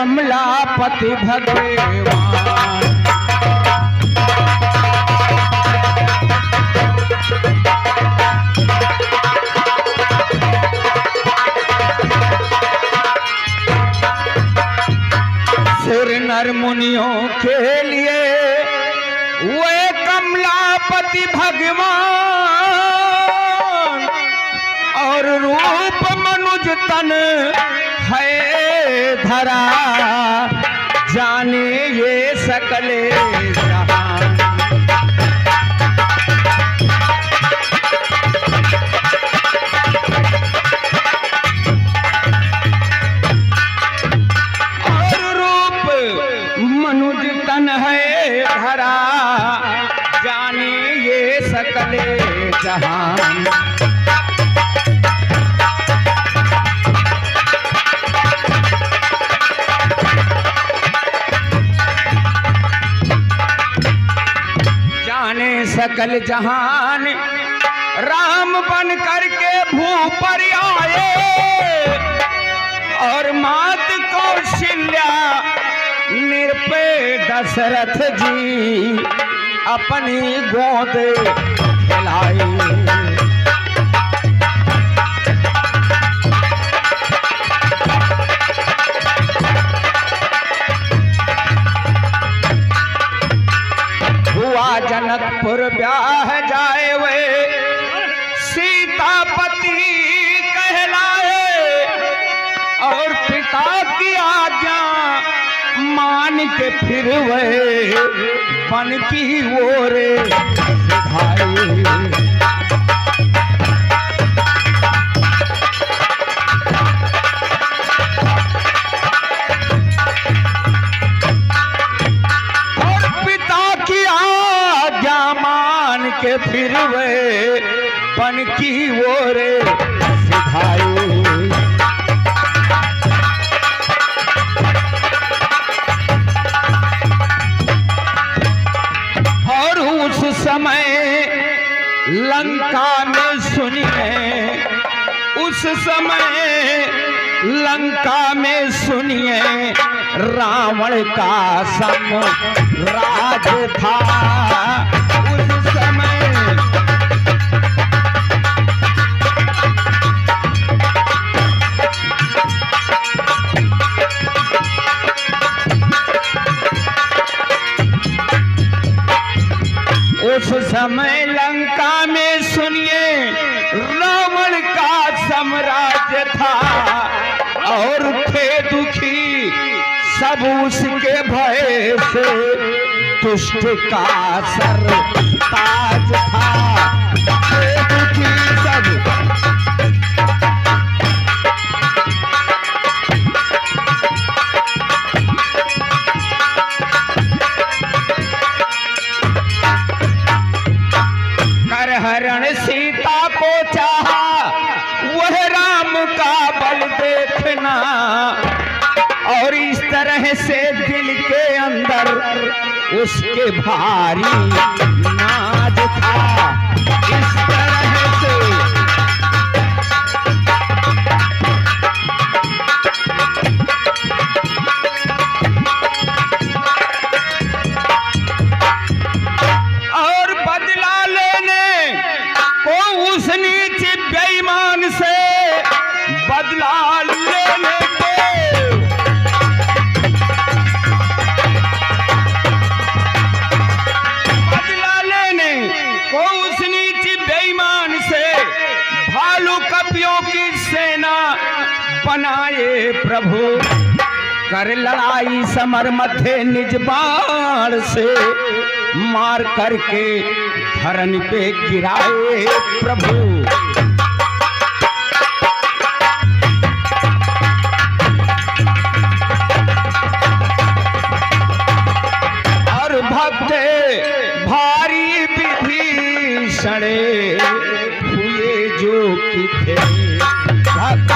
कमलापति भगवान। सुर नर मुनियों के लिए वे कमलापति भगवान, और रूप मनुज तन है धरा, जाने ये सकले जहां। और रूप मनुज तन है धरा, जाने ये सकले जहां। सकल जहान राम बन करके भू पर आए, और मात कौशल्या निरपे दशरथ जी अपनी गोद खिलाई। जनकपुर ब्याह जाए वे सीतापति कहलाए, और पिता की आज्ञा मान के फिर वे बन की ओर भाई। के फिर वे बन की ओर सिधाई। और उस समय लंका में सुनिए, उस समय लंका में सुनिए रावण का साम्राज था। उस समय उस समय लंका में सुनिए रावण का साम्राज्य था, और थे दुखी सब उसके भय से, दुष्ट का सर ताज था। थे दुखी सब हरण सीता को चाहा, वह राम का बल देखना, और इस तरह से दिल के अंदर उसके भारी नाज था। इस तरह से और बदला लेने को उस नीच बेईमान से, बदला लेने को उस नीच बेईमान से भालू कपियों की सेना बनाए प्रभु। कर लड़ाई समर मध्य निज बाण से, मार करके धरन पे गिराए प्रभु। और भक्त भारी विभीषण हुए जो कि थे, भक्त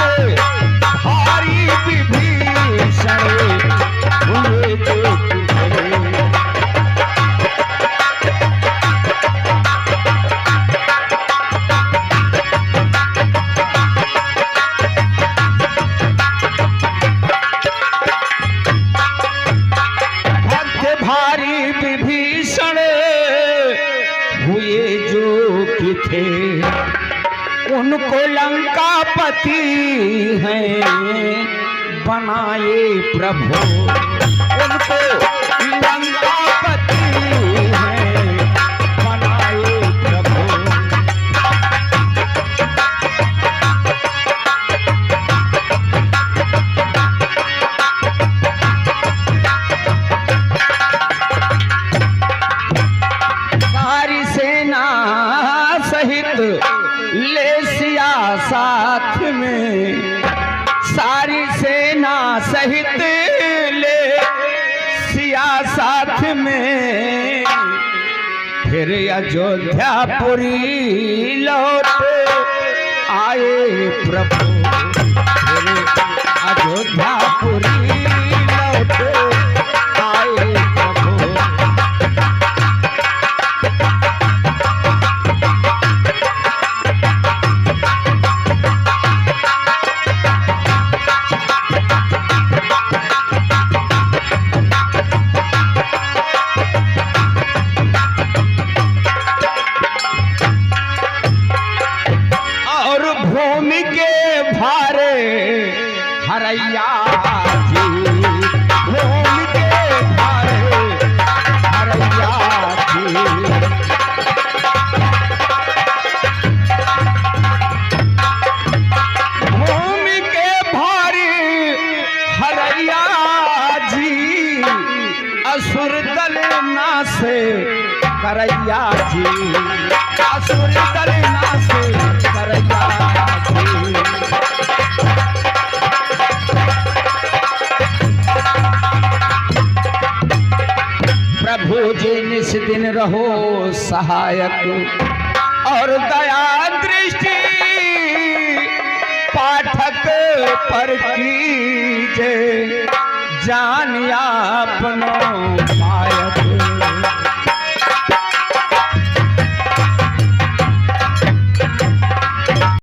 भारी विभीषण हुए जो कि थे। भी थे, उनको लंकापति हैं बनाए प्रभु, उनको लंकापति हैं बनाए प्रभु। सारी सेना सहित ले सिया साथ में, सारी सेना सहित ले सिया साथ में, फिर अयोध्यापुरी लौट आए प्रभु, फिर अयोध्यापुरी लौट आए प्रभु। भूमि के भारे हरैया जी, भूमि के भारे हरैया जी, भूमि के भारे हरैया जी, असुर दल नासे करैया जी, असुर दल नासे करैया जी। प्रभु जी निस दिन रहो सहायक, और दया दृष्टि पाठक पर कीजे, जान आपनो